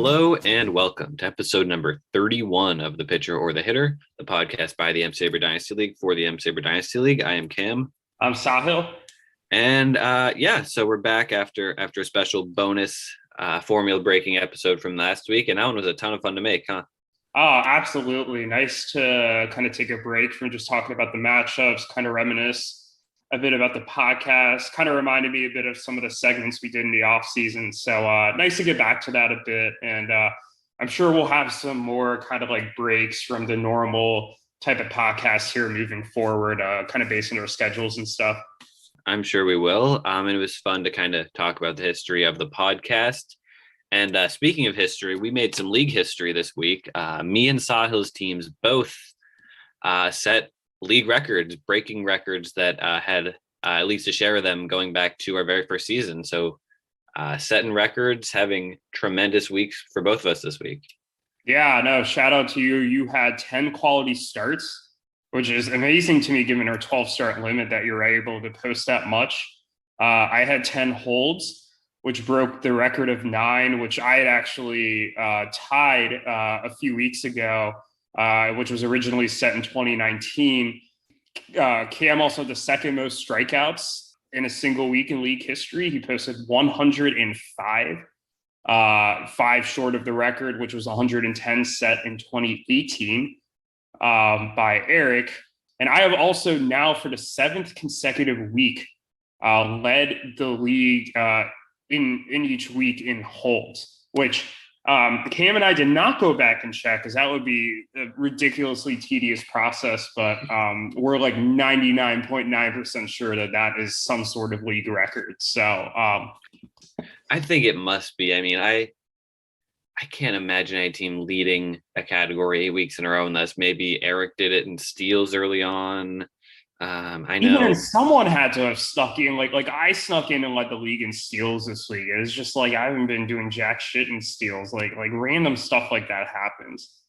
Hello and welcome to episode number 31 of The Pitcher or the Hitter, the podcast by the M-SABR Dynasty League for the M-SABR Dynasty League. I am Cam. I'm Sahil. And so we're back after a special bonus formula breaking episode from last week. And that one was a ton of fun to make, huh? Oh, absolutely. Nice to kind of take a break from just talking about the matchups, kind of reminisce a bit about the podcast, kind of reminded me a bit of some of the segments we did in the off season. So nice to get back to that a bit. And I'm sure we'll have some more kind of like breaks from the normal type of podcast here moving forward, kind of based on our schedules and stuff. I'm sure we will. And it was fun to kind of talk about the history of the podcast. And speaking of history, we made some league history this week. Me and Sahil's teams both set league records, breaking records that had at least a share of them going back to our very first season. So setting records, having tremendous weeks for both of us this week. Yeah, no, shout out to you. You had 10 quality starts, which is amazing to me given our 12 start limit that you're able to post that much. I had 10 holds, which broke the record of 9, which I had actually tied a few weeks ago, which was originally set in 2019. Cam also had the second most strikeouts in a single week in league history. He posted 105, 5 short of the record, which was 110 set in 2018 by Erik. And I have also now for the 7th consecutive week led the league in each week in holds, which Cam and I did not go back and check because that would be a ridiculously tedious process. But we're like 99.9% sure that is some sort of league record. So I think it must be. I mean, I can't imagine a team leading a category 8 weeks in a row unless maybe Erik did it in steals early on. I know even someone had to have stuck in, like I snuck in and led the league in steals this week. It was just like I haven't been doing jack shit in steals. Like random stuff like that happens.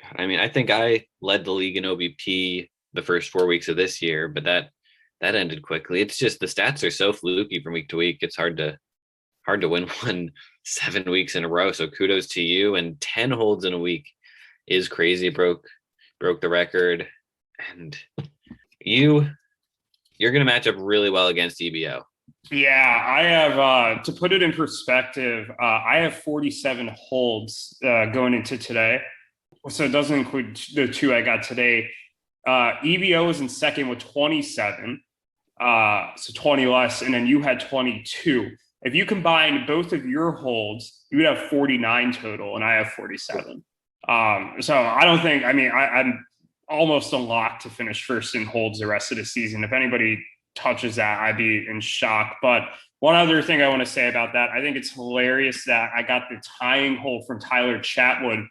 God, I mean, I think I led the league in OBP the first 4 weeks of this year, but that ended quickly. It's just the stats are so fluky from week to week. It's hard to win one 7 weeks in a row. So kudos to you. And 10 holds in a week is crazy. Broke the record. And you're going to match up really well against EBO. Yeah, I have, to put it in perspective, I have 47 holds going into today. So it doesn't include the 2 I got today. EBO is in second with 27, so 20 less, and then you had 22. If you combine both of your holds, you would have 49 total, and I have 47. So I don't think, I'm almost unlocked to finish first in holds the rest of the season. If anybody touches that, I'd be in shock. But one other thing I want to say about that, I think it's hilarious that I got the tying hold from Tyler Chatwood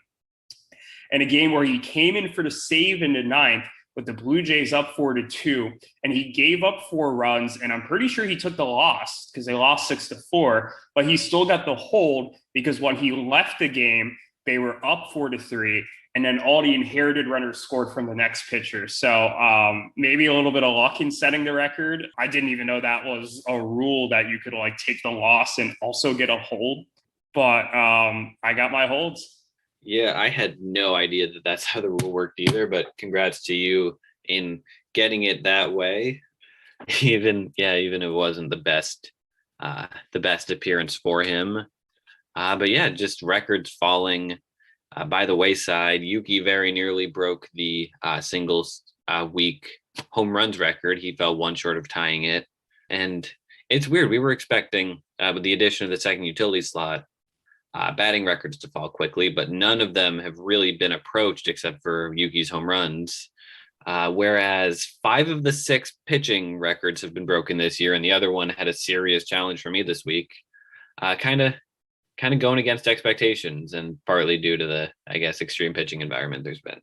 in a game where he came in for the save in the 9th with the Blue Jays up 4-2, and he gave up 4 runs, and I'm pretty sure he took the loss because they lost 6-4, but he still got the hold because when he left the game, they were up 4-3. And then all the inherited runners scored from the next pitcher. So maybe a little bit of luck in setting the record. I didn't even know that was a rule that you could like take the loss and also get a hold. But I got my holds. Yeah, I had no idea that that's how the rule worked either. But congrats to you in getting it that way. Even if it wasn't the best appearance for him. But yeah, just records falling by the wayside. Yuki very nearly broke the singles week home runs record. He fell 1 short of tying it. And it's weird. We were expecting, with the addition of the second utility slot, batting records to fall quickly, but none of them have really been approached except for Yuki's home runs. Whereas 5 of the 6 pitching records have been broken this year, and the other one had a serious challenge for me this week. Kind of going against expectations, and partly due to the, I guess, extreme pitching environment there's been.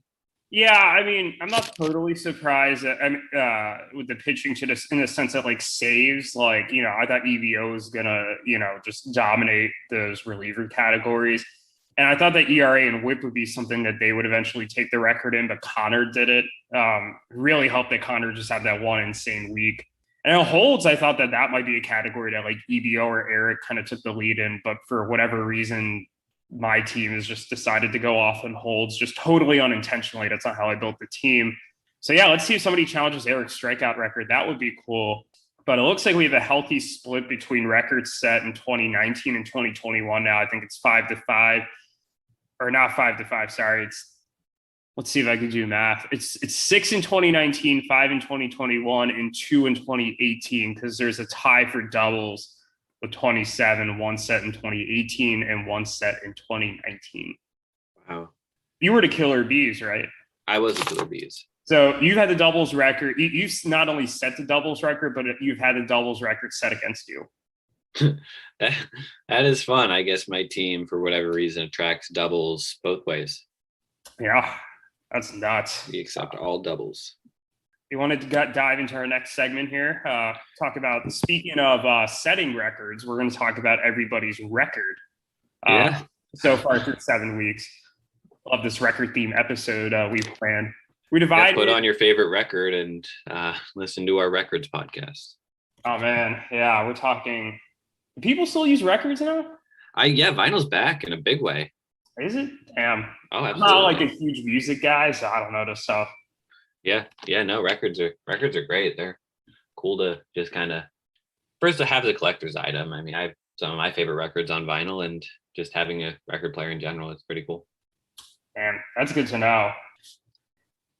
Yeah, I mean, I'm not totally surprised with the pitching to this in the sense that like saves, like, I thought EVO was gonna, just dominate those reliever categories. And I thought that ERA and WHIP would be something that they would eventually take the record in, but Conor did it. Really helped that Conor just had that one insane week. And in holds, I thought that might be a category that like EBO or Erik kind of took the lead in, but for whatever reason, my team has just decided to go off on holds, just totally unintentionally. That's not how I built the team. So yeah, let's see if somebody challenges Erik's strikeout record. That would be cool. But it looks like we have a healthy split between records set in 2019 and 2021 now. I think it's 5-5, or not 5-5. Sorry, let's see if I can do math. It's 6 in 2019, 5 in 2021, and 2 in 2018, because there's a tie for doubles with 27, one set in 2018 and one set in 2019. Wow. You were the killer bees, right? I was a killer bees. So you've had the doubles record. You've not only set the doubles record, but you've had the doubles record set against you. That is fun. I guess my team, for whatever reason, attracts doubles both ways. Yeah, that's nuts. We accept all doubles. We wanted to dive into our next segment here. Talk about, speaking of setting records, we're going to talk about everybody's record so far through 7 weeks. Love this record theme episode we've planned. We divided. Put on your favorite record and listen to our records podcast. Oh man, yeah, we're talking. Do people still use records now? Vinyl's back in a big way. Is it? Damn. Oh, absolutely. I'm not like a huge music guy, so I don't know this stuff. Yeah, no, records are great. They're cool to just kind of first to have as a collector's item. I mean, I have some of my favorite records on vinyl, and just having a record player in general, it's pretty cool. Man, that's good to know.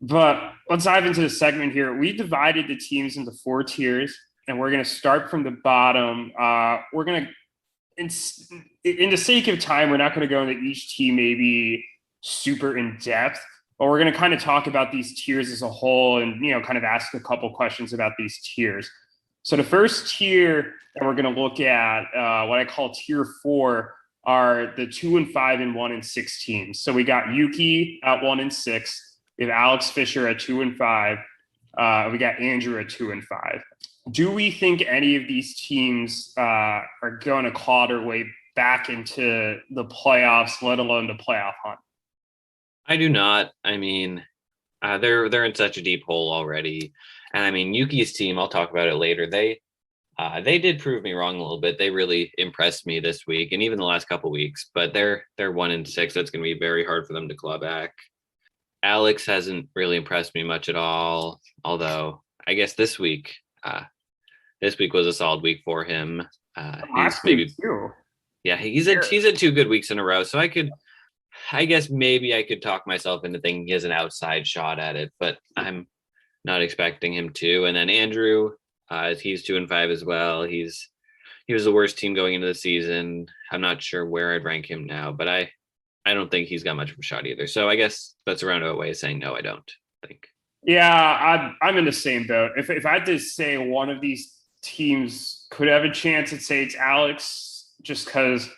But let's dive into the segment here. We divided the teams into 4 tiers, and we're going to start from the bottom. We're going to, in the sake of time, we're not going to go into each team maybe super in depth, but we're going to kind of talk about these tiers as a whole and, kind of ask a couple questions about these tiers. So the first tier that we're going to look at, what I call tier 4, are the 2 and 5 and 1 and 6 teams. So we got Yuki at 1 and 6. We have Alex Fisher at 2 and 5. We got Andrew at 2 and 5. Do we think any of these teams are going to claw their way back into the playoffs, let alone the playoff hunt? I do not. I mean, they're in such a deep hole already, and I mean Yuki's team. I'll talk about it later. They did prove me wrong a little bit. They really impressed me this week, and even the last couple weeks. But they're 1 and 6. That's going to be very hard for them to claw back. Alex hasn't really impressed me much at all, although I guess this week was a solid week for him. He's maybe too. Yeah, he's had 2 good weeks in a row, so I guess maybe I could talk myself into thinking he has an outside shot at it, but I'm not expecting him to. And then Andrew, he's 2 and 5 as well. He was the worst team going into the season. I'm not sure where I'd rank him now, but I don't think he's got much of a shot either. So I guess that's a roundabout way of saying no, I don't think. Yeah, I'm in the same boat. If I had to say one of these teams could have a chance, I'd say it's Alex, just because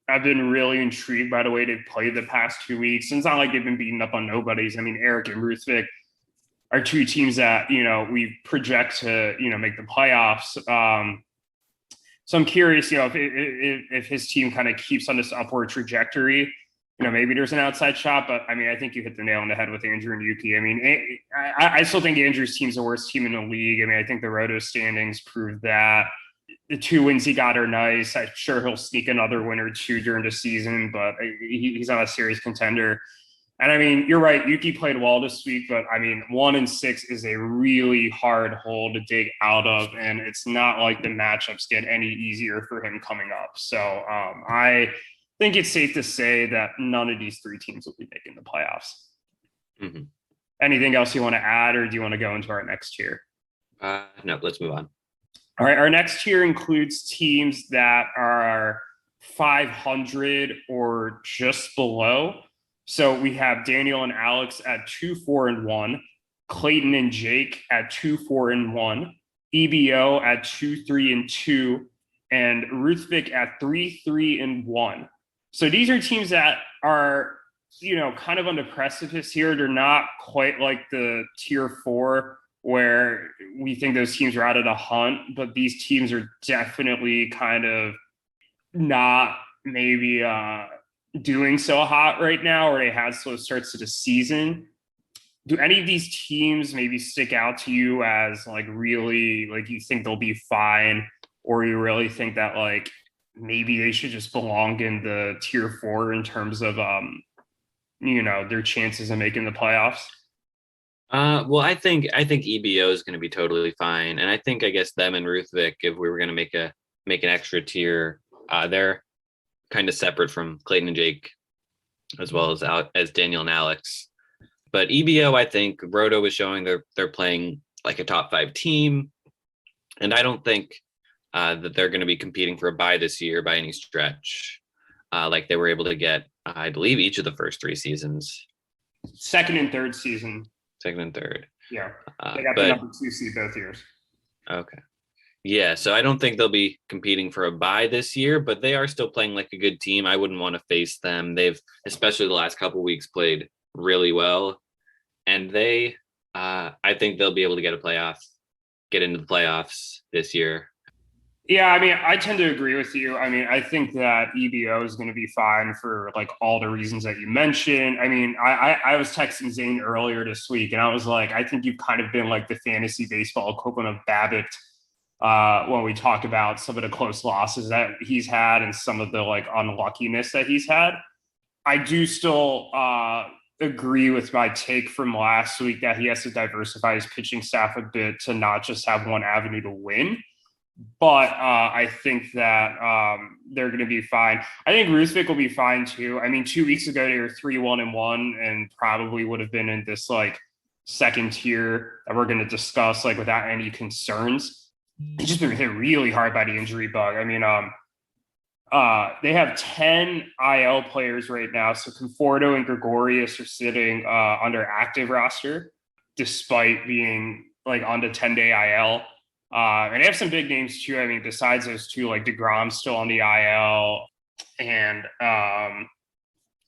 I've been really intrigued by the way they've played the past 2 weeks. And it's not like they've been beating up on nobodies. I mean, Erik and Ruthvik are 2 teams that, we project to, make the playoffs. So I'm curious, if his team kind of keeps on this upward trajectory, maybe there's an outside shot, but I mean, I think you hit the nail on the head with Andrew and Yuki. I mean, I still think Andrew's team's the worst team in the league. I mean, I think the Roto standings prove that. The 2 wins he got are nice. I'm sure he'll sneak another win or 2 during the season, but he's not a serious contender. And I mean, you're right. Yuki played well this week, but I mean, 1 and 6 is a really hard hole to dig out of, and it's not like the matchups get any easier for him coming up. So I think it's safe to say that none of these 3 teams will be making the playoffs. Mm-hmm. Anything else you want to add, or do you want to go into our next tier? No, let's move on. All right. Our next tier includes teams that are 500 or just below. So we have Daniel and Alex at 2-4 and 1, Clayton and Jake at 2-4 and 1, EBO at 2-3 and 2, and Ruthvik at 3-3 and 1. So these are teams that are, kind of on the precipice here. They're not quite like the tier 4 where we think those teams are out of the hunt, but these teams are definitely kind of not maybe doing so hot right now, or they had slow starts to the season. Do any of these teams maybe stick out to you as like really like you think they'll be fine, or you really think that like maybe they should just belong in the tier 4 in terms of their chances of making the playoffs? Well, I think EBO is going to be totally fine, and I guess them and Ruthvik, if we were going to make an extra tier, they're kind of separate from Clayton and Jake, as well as Daniel and Alex. But EBO, I think Roto was showing they're playing like a top 5 team, and I don't think that they're going to be competing for a bye this year by any stretch. Like they were able to get, I believe, each of the first 3 seasons. Second and third season. Second and third. Yeah. They got the number 2 seed both years. Okay. Yeah, so I don't think they'll be competing for a bye this year, but they are still playing like a good team. I wouldn't want to face them. They've, especially the last couple of weeks, played really well. And I think they'll be able to get into the playoffs this year. Yeah, I mean, I tend to agree with you. I mean, I think that EBO is going to be fine for like all the reasons that you mentioned. I mean, I was texting Zane earlier this week, and I was like, I think you've kind of been like the fantasy baseball equivalent of Babbitt when we talk about some of the close losses that he's had and some of the like unluckiness that he's had. I do still agree with my take from last week that he has to diversify his pitching staff a bit to not just have one avenue to win. But I think that they're going to be fine. I think Ruthvik will be fine too. I mean, 2 weeks ago they were 3-1-1 and probably would have been in this like second tier that we're going to discuss like without any concerns. He's just been hit really hard by the injury bug. I mean, they have 10 IL players right now. So Conforto and Gregorius are sitting under active roster despite being like on the 10-day IL. And they have some big names too. I mean, besides those two, like DeGrom's still on the IL, and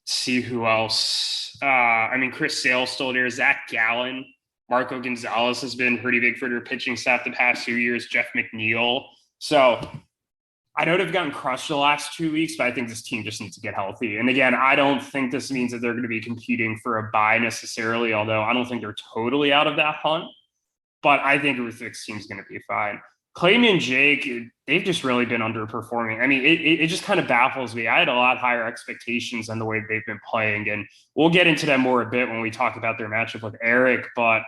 see who else. I mean, Chris Sale's still there. Zach Gallen, Marco Gonzalez has been pretty big for their pitching staff the past few years. Jeff McNeil. So I know they've gotten crushed the last 2 weeks, but I think this team just needs to get healthy. And again, I don't think this means that they're going to be competing for a bye necessarily, although I don't think they're totally out of that hunt. But I think Ruthvik's team's going to be fine. Clayton and Jake, they've just really been underperforming. I mean, it just kind of baffles me. I had a lot higher expectations than the way they've been playing. And we'll get into them more a bit when we talk about their matchup with Erik. But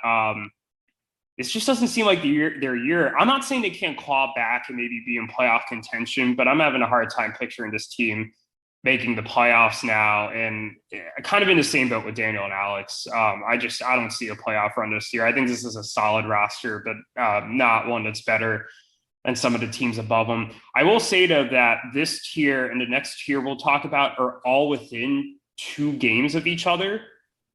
it just doesn't seem like their year. I'm not saying they can't claw back and maybe be in playoff contention, but I'm having a hard time picturing this team making the playoffs now, and kind of in the same boat with Daniel and Alex. I don't see a playoff run this year. I think this is a solid roster, but not one that's better than some of the teams above them. I will say though that this tier and the next tier we'll talk about are all within 2 games of each other.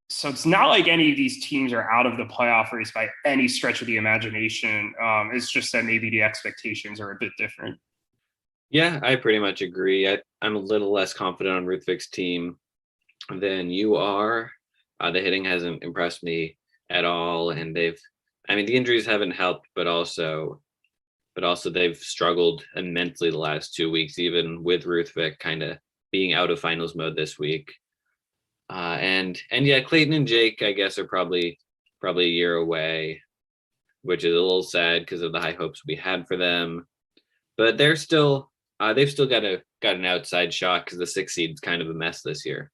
So it's not like any of these teams are out of the playoff race by any stretch of the imagination. It's just that maybe the expectations are a bit different. Yeah, I pretty much agree. I'm a little less confident on Ruthvik's team than you are. The hitting hasn't impressed me at all, and the injuries haven't helped, but also they've struggled immensely the last 2 weeks, even with Ruthvik kind of being out of finals mode this week. And yeah, Clayton and Jake, I guess, are probably a year away, which is a little sad because of the high hopes we had for them. But they've still got an outside shot because the 6 seed's kind of a mess this year.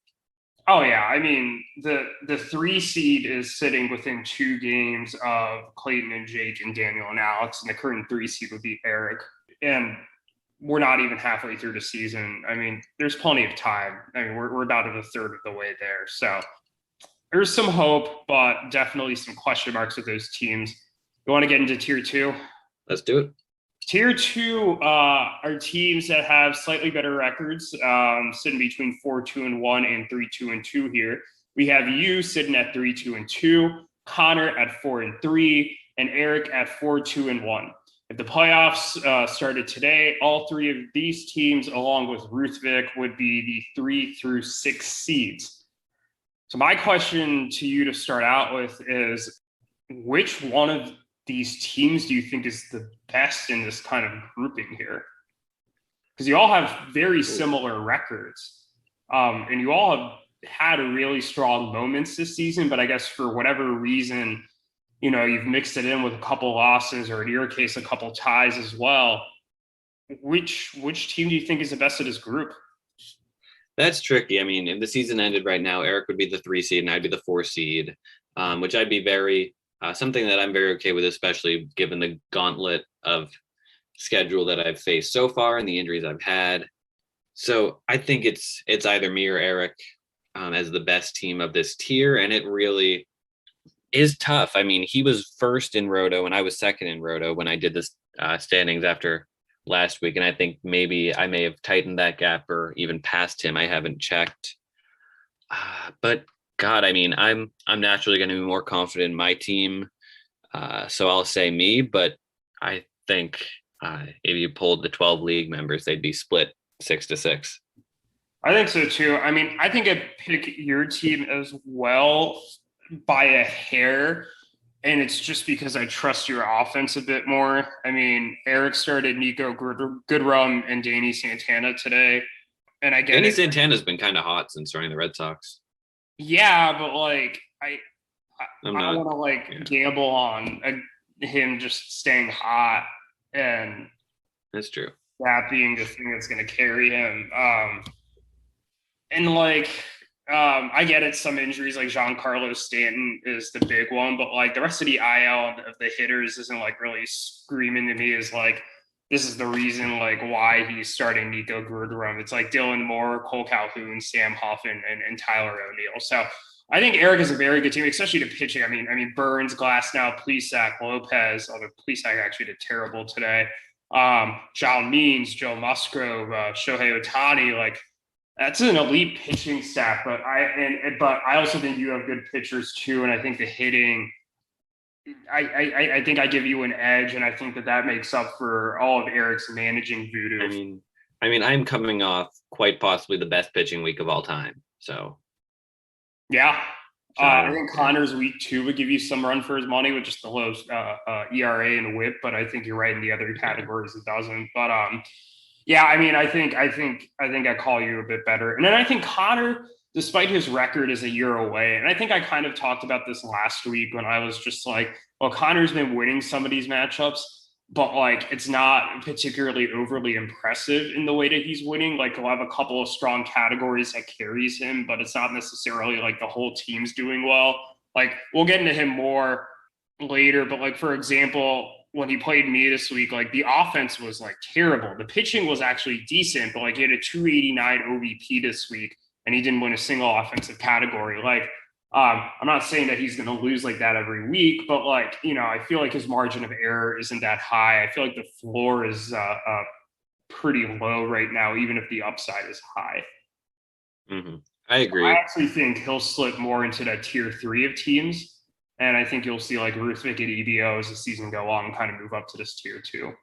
Oh yeah, I mean the 3 seed is sitting within 2 games of Clayton and Jake and Daniel and Alex, and the current 3 seed would be Erik. And we're not even halfway through the season. I mean, there's plenty of time. I mean, we're about a third of the way there, so there's some hope, but definitely some question marks with those teams. You want to get into tier 2? Let's do it. Tier 2 are teams that have slightly better records, sitting between 4-2-1 and 3-2-2 here. We have you sitting at 3-2-2, Conor at 4-3, and Erik at 4-2-1. If the playoffs started today, all 3 of these teams, along with Ruthvik, would be the 3 through 6 seeds. So my question to you to start out with is, which one of these teams do you think is the best in this kind of grouping here? Because you all have very similar records, and you all have had really strong moments this season, but I guess for whatever reason, you've mixed it in with a couple losses, or in your case, a couple ties as well. Which team do you think is the best of this group? That's tricky. I mean, if the season ended right now, Erik would be the 3 seed and I'd be the 4 seed, which I'd be very something that I'm very okay with, especially given the gauntlet of schedule that I've faced so far and the injuries I've had. So I think it's either me or Erik as the best team of this tier, and it really is tough. I mean, he was first in Roto and I was second in Roto when I did this standings after last week, and I think maybe I may have tightened that gap or even passed him. I haven't checked, but God, I mean, I'm naturally going to be more confident in my team, so I'll say me. But I think if you pulled the 12 league members, they'd be split 6-6. I think so too. I mean, I think I'd pick your team as well by a hair. And it's just because I trust your offense a bit more. I mean, Erik started Nico Goodrum and Danny Santana today. And I get Danny it. Santana's been kind of hot since joining the Red Sox. Yeah, but like I I'm don't not. want to like Yeah, gamble on him just staying hot and that's true. that being the thing that's going to carry him. And like, I get it. Some injuries, like Giancarlo Stanton, is the big one, but like the rest of the IL of the hitters isn't like really screaming to me. Is like this is the reason like why he's starting Nico Goodrum. It's like Dylan Moore, Cole Calhoun, Sam Huff, and Tyler O'Neill. So I think Erik is a very good team, especially to pitching. I mean Burns, Glasnow, Plesac, Lopez. Although Plesac actually did terrible today. John Means, Joe Musgrove, Shohei Ohtani, like that's an elite pitching staff, but I also think you have good pitchers too, and I think the hitting. I think I give you an edge, and I think that makes up for all of Erik's managing voodoo. I mean, I'm coming off quite possibly the best pitching week of all time. So Yeah, so I think Conor's week 2 would give you some run for his money with just the low ERA and WHIP, but I think you're right in the other categories it doesn't. But yeah, I mean, I think I call you a bit better. And then I think Conor, despite his record, is a year away. And I think I kind of talked about this last week when I was just like, well, Conor's been winning some of these matchups, but like it's not particularly overly impressive in the way that he's winning. Like he'll have a couple of strong categories that carries him, but it's not necessarily like the whole team's doing well. Like we'll get into him more later, but like for example, when he played me this week, like the offense was like terrible. The pitching was actually decent, but like he had a 289 OVP this week and he didn't win a single offensive category. Like, I'm not saying that he's going to lose like that every week, but like, you know, I feel like his margin of error isn't that high. I feel like the floor is pretty low right now, even if the upside is high. Mm-hmm. I agree. I actually think he'll slip more into that tier 3 of teams. And I think you'll see like Ruthvik and EBO as the season go on kind of move up to this tier 2.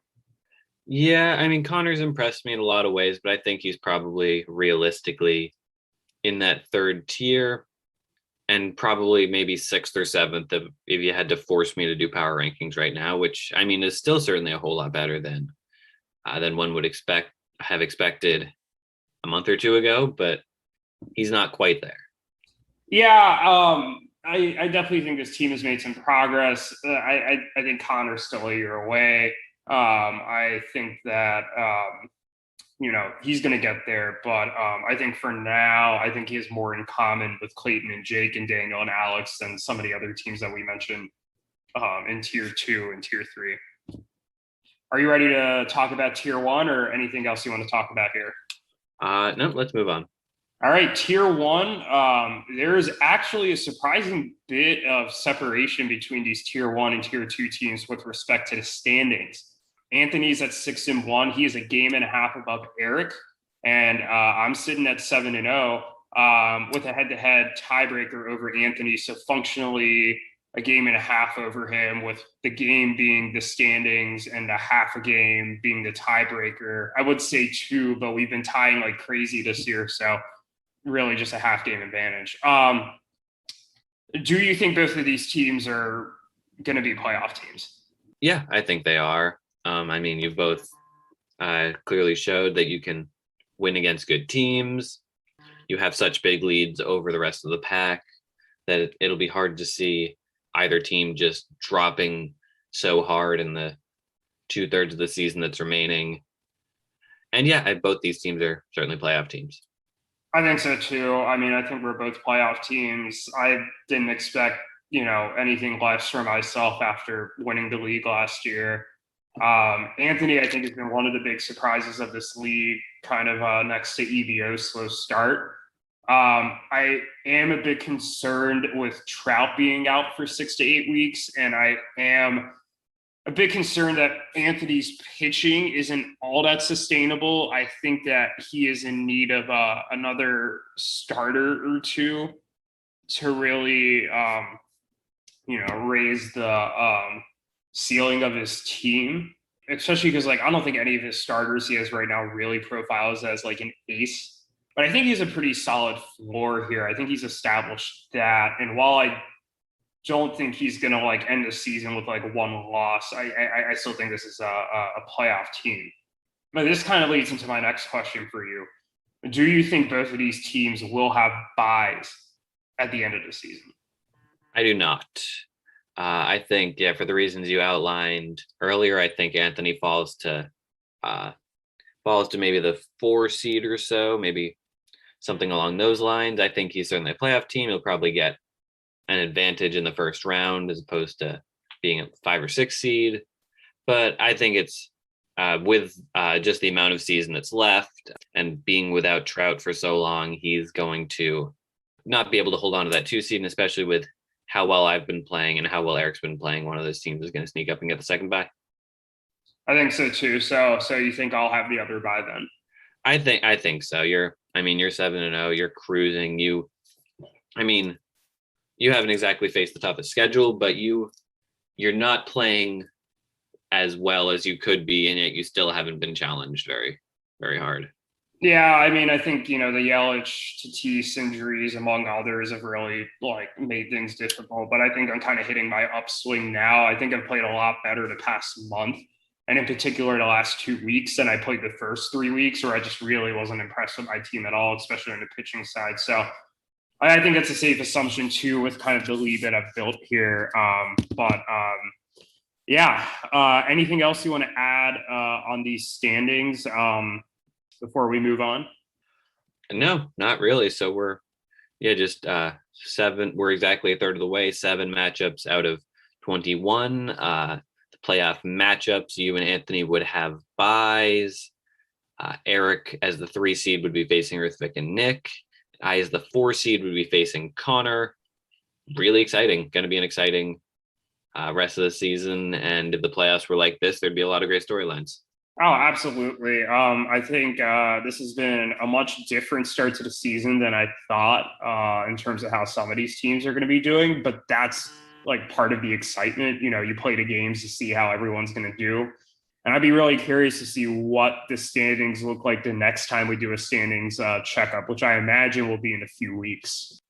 Yeah, I mean, Conor's impressed me in a lot of ways, but I think he's probably realistically in that third tier and probably maybe sixth or seventh if you had to force me to do power rankings right now, which I mean is still certainly a whole lot better than one would have expected a month or two ago, but he's not quite there. Yeah, I definitely think this team has made some progress. I think Conor's still a year away. I think that you know he's going to get there, but I think for now, I think he has more in common with Clayton and Jake and Daniel and Alex than some of the other teams that we mentioned in tier 2 and tier 3. Are you ready to talk about tier 1 or anything else you want to talk about here? No, let's move on. All right, tier 1. There is actually a surprising bit of separation between these tier 1 and tier 2 teams with respect to the standings. Anthony's at 6-1. He is a game and a half above Erik, and I'm sitting at 7-0 with a head-to-head tiebreaker over Anthony. So functionally, a game and a half over him, with the game being the standings and the half a game being the tiebreaker. I would say 2, but we've been tying like crazy this year, so really just a half game advantage. Do you think both of these teams are going to be playoff teams? Yeah, I think they are. I mean, you've both clearly showed that you can win against good teams. You have such big leads over the rest of the pack that it'll be hard to see either team just dropping so hard in the 2/3 of the season that's remaining. And yeah, both these teams are certainly playoff teams. I think so too. I mean, I think we're both playoff teams. I didn't expect, anything less for myself after winning the league last year. Anthony, I think, has been one of the big surprises of this league, kind of next to EVO's slow start. I am a bit concerned with Trout being out for 6 to 8 weeks, and I am a bit concerned that Anthony's pitching isn't all that sustainable. I think that he is in need of another starter or two to really, raise the ceiling of his team. Especially because, I don't think any of his starters he has right now really profiles as like an ace. But I think he's a pretty solid floor here. I think he's established that. And while I don't think he's going to end the season with one loss, I still think this is a playoff team. But this kind of leads into my next question for you. Do you think both of these teams will have byes at the end of the season? I do not. I think, for the reasons you outlined earlier, I think Anthony falls to maybe the 4 seed or so, maybe something along those lines. I think he's certainly a playoff team. He'll probably get an advantage in the first round as opposed to being a 5 or 6 seed. But I think it's with just the amount of season that's left and being without Trout for so long, he's going to not be able to hold on to that 2 seed, and especially with how well I've been playing and how well Erik's been playing, one of those teams is going to sneak up and get the second bye. I think so too. So you think I'll have the other bye then? I think so. You're 7-0. You're cruising. You haven't exactly faced the toughest schedule, but you're not playing as well as you could be, and yet you still haven't been challenged very, very hard. Yeah, I think, the Yelich, Tatis injuries, among others, have really made things difficult. But I think I'm kind of hitting my upswing now. I think I've played a lot better the past month, and in particular the last 2 weeks than I played the first 3 weeks, where I just really wasn't impressed with my team at all, especially on the pitching side. So I think that's a safe assumption too, with kind of the lead that I've built here. Anything else you want to add on these standings before we move on? No, not really. So we're just 7. We're exactly a third of the way. 7 matchups out of 21. The playoff matchups, you and Anthony would have byes. Erik as the 3 seed would be facing Ruthvik and Nick. I as the 4 seed would be facing Conor. Really exciting. Going to be an exciting rest of the season. And if the playoffs were like this, there'd be a lot of great storylines. Oh, absolutely. I think this has been a much different start to the season than I thought in terms of how some of these teams are going to be doing. But that's part of the excitement. You play the games to see how everyone's going to do. And I'd be really curious to see what the standings look like the next time we do a standings checkup, which I imagine will be in a few weeks.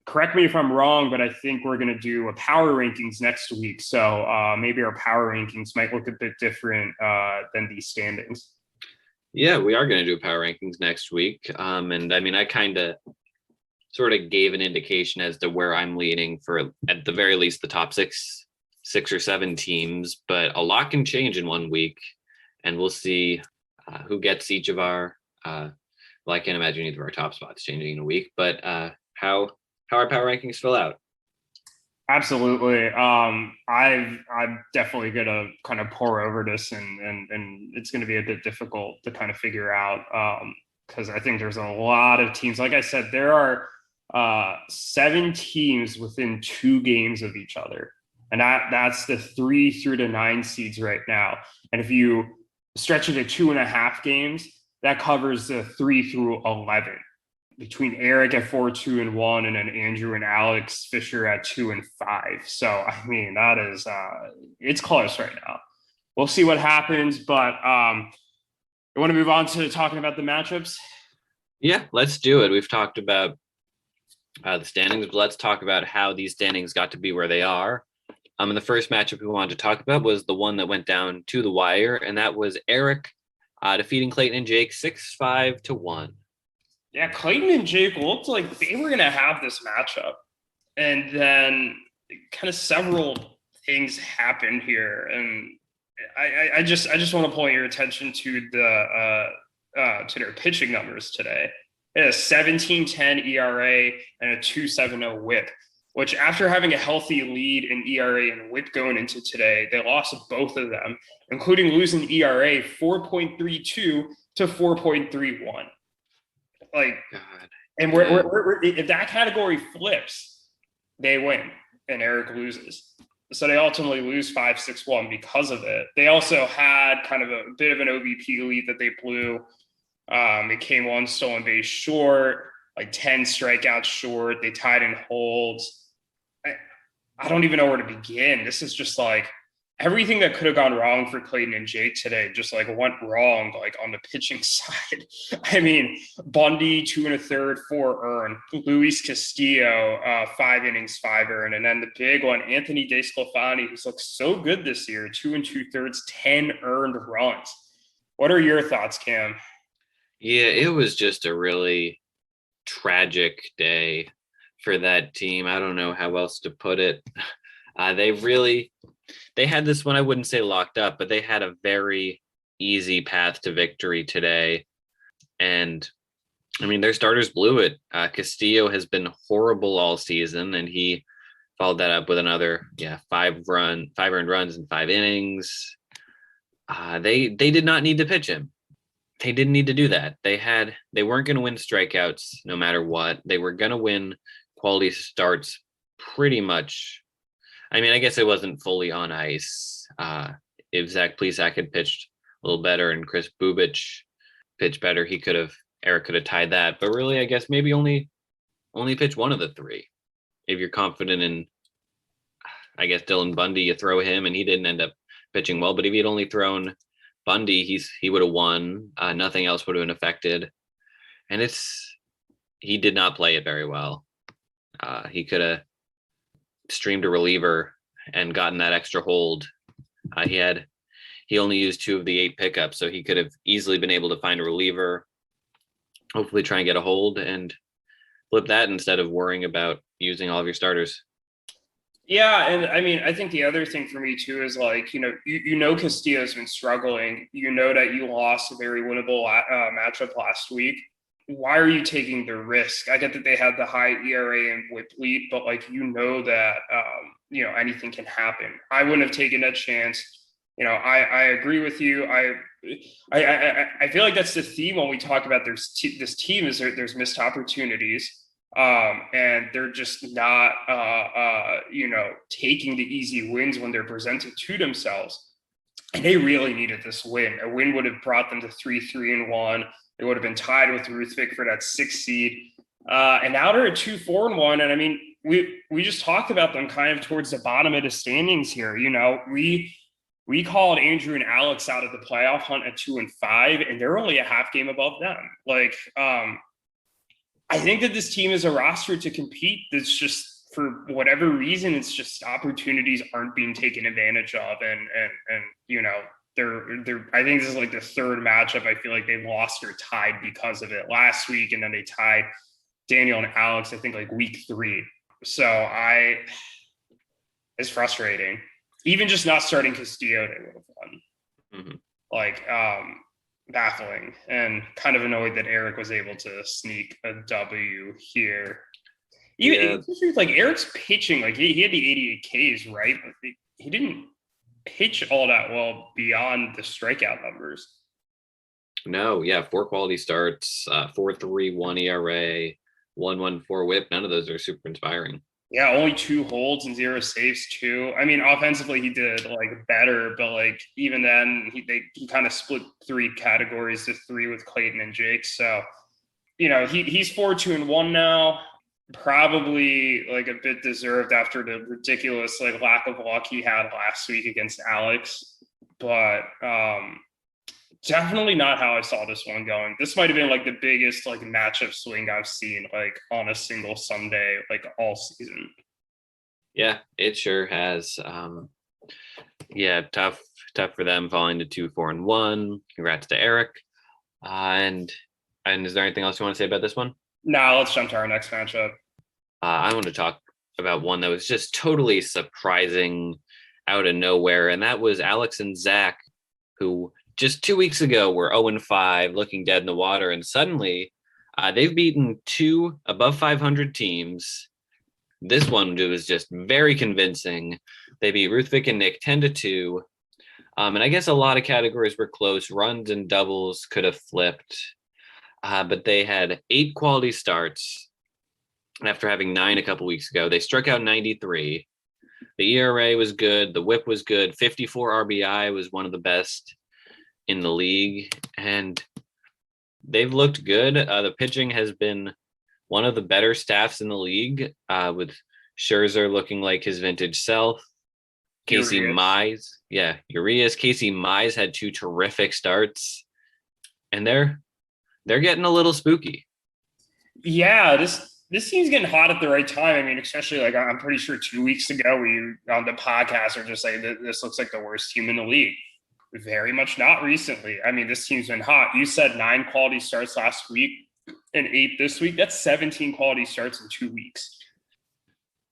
Correct me if I'm wrong, but I think we're going to do a power rankings next week. So maybe our power rankings might look a bit different than these standings. Yeah, we are going to do power rankings next week. I kind of sort of gave an indication as to where I'm leaning for, at the very least, the top 6 or 7 teams, but a lot can change in 1 week, and we'll see who gets each of our, I can't imagine either of our top spots changing in a week, but how our power rankings fill out. Absolutely. I'm definitely going to kind of pour over this, and it's going to be a bit difficult to kind of figure out because I think there's a lot of teams. Like I said, there are 7 teams within 2 games of each other. And that's the 3 through the 9 seeds right now. And if you stretch it to 2.5 games, that covers the 3 through 11. Between Erik at 4-2-1, and then Andrew and Alex Fisher at 2-5. So that is it's close right now. We'll see what happens, but you want to move on to talking about the matchups? Yeah, let's do it. We've talked about the standings, but let's talk about how these standings got to be where they are. And the first matchup we wanted to talk about was the one that went down to the wire, and that was Erik defeating Clayton and Jake 6-5-1. Yeah, Clayton and Jake looked like they were going to have this matchup. And then kind of several things happened here. And I just want to point your attention to to their pitching numbers today. They had a 17.10 ERA and a 2.70 WHIP, which after having a healthy lead in ERA and WHIP going into today, they lost both of them, including losing ERA 4.32 to 4.31. Like, God. And if that category flips, they win and Erik loses. So they ultimately lose 5-6-1 because of it. They also had kind of a bit of an OBP lead that they blew. It came one stolen base short, like 10 strikeouts short. They tied in holds. I don't even know where to begin. This is just like everything that could have gone wrong for Clayton and Jake today just like went wrong, like on the pitching side. I mean, Bundy, 2 1/3, 4 earned. Luis Castillo, 5 innings, 5 earned. And then the big one, Anthony DeSclafani, who's looked so good this year, 2 2/3, 10 earned runs. What are your thoughts, Cam? Yeah, it was just a really tragic day for that team. I don't know how else to put it. They had this one, I wouldn't say locked up, but they had a very easy path to victory today. And I mean, their starters blew it. Castillo has been horrible all season, and he followed that up with another, 5 earned runs in 5 innings. They did not need to pitch him. They didn't need to do that. They weren't going to win strikeouts no matter what. They were going to win quality starts pretty much. I mean, I guess it wasn't fully on ice. If Zach Plesac had pitched a little better and Chris Bubich pitched better, Erik could have tied that. But really, I guess maybe only pitch one of the 3. If you're confident in, I guess, Dylan Bundy, you throw him, and he didn't end up pitching well. But if he had only thrown Bundy, he would have won. Nothing else would have been affected. And he did not play it very well. He could have streamed a reliever and gotten that extra hold. He only used 2 of the 8 pickups, so he could have easily been able to find a reliever, hopefully try and get a hold and flip that instead of worrying about using all of your starters. Yeah, and I mean, I think the other thing for me too is like, you know Castillo's been struggling. You know that you lost a very winnable matchup last week. Why are you taking the risk? I get that they had the high ERA and WHIP lead, but like, that, anything can happen. I wouldn't have taken that chance. I agree with you. I feel like that's the theme when we talk about this team is there's missed opportunities. And they're just not, taking the easy wins when they're presented to themselves. And they really needed this win. A win would have brought them to 3-3-1. They would have been tied with Ruthvik for that 6th seed. And now they're at 2-4-1. And I mean, we just talked about them kind of towards the bottom of the standings here. We called Andrew and Alex out of the playoff hunt at 2-5, and they're only a half game above them. Like, I think that this team is a roster to compete. It's just, for whatever reason, it's just opportunities aren't being taken advantage of. And they're I think this is like the 3rd matchup. I feel like they lost or tied because of it last week. And then they tied Daniel and Alex, I think like week 3. So it's frustrating. Even just not starting Castillo, they would have won. Mm-hmm. Like, baffling, and kind of annoyed that Erik was able to sneak a W here. Like Erik's pitching, like he had the 88 Ks, right? But he didn't pitch all that well beyond the strikeout numbers. No, 4 quality starts, 4.31 ERA, 1.14 WHIP. None of those are super inspiring. Yeah, only 2 holds and 0 saves too. I mean, offensively he did like better, but like even then he kind of split 3 categories to 3 with Clayton and Jake. So, he's 4-2-1 now. Probably like a bit deserved after the ridiculous like lack of luck he had last week against Alex. But definitely not how I saw this one going. This might have been like the biggest like matchup swing I've seen like on a single Sunday like all season. Yeah, it sure has. Tough for them falling to 2-4-1. Congrats to Erik. And is there anything else you want to say about this one? No, let's jump to our next matchup. I want to talk about one that was just totally surprising out of nowhere, and that was Alex and Zach, who just 2 weeks ago were 0-5, looking dead in the water, and suddenly they've beaten two above 500 teams. This one was just very convincing. They beat Ruthvik and Nick 10-2. And I guess a lot of categories were close. Runs and doubles could have flipped. But they had 8 quality starts after having 9 a couple weeks ago. They struck out 93. The ERA was good. The whip was good. 54 RBI was one of the best in the league. And they've looked good. The pitching has been one of the better staffs in the league, with Scherzer looking like his vintage self. Casey Mize. Yeah, Urias. Casey Mize had 2 terrific starts. And they're getting a little spooky. Yeah, this team's getting hot at the right time. I mean, especially like I'm pretty sure 2 weeks ago we on the podcast are just like, this looks like the worst team in the league. Very much not recently. I mean, this team's been hot. You said 9 quality starts last week and 8 this week. That's 17 quality starts in 2 weeks.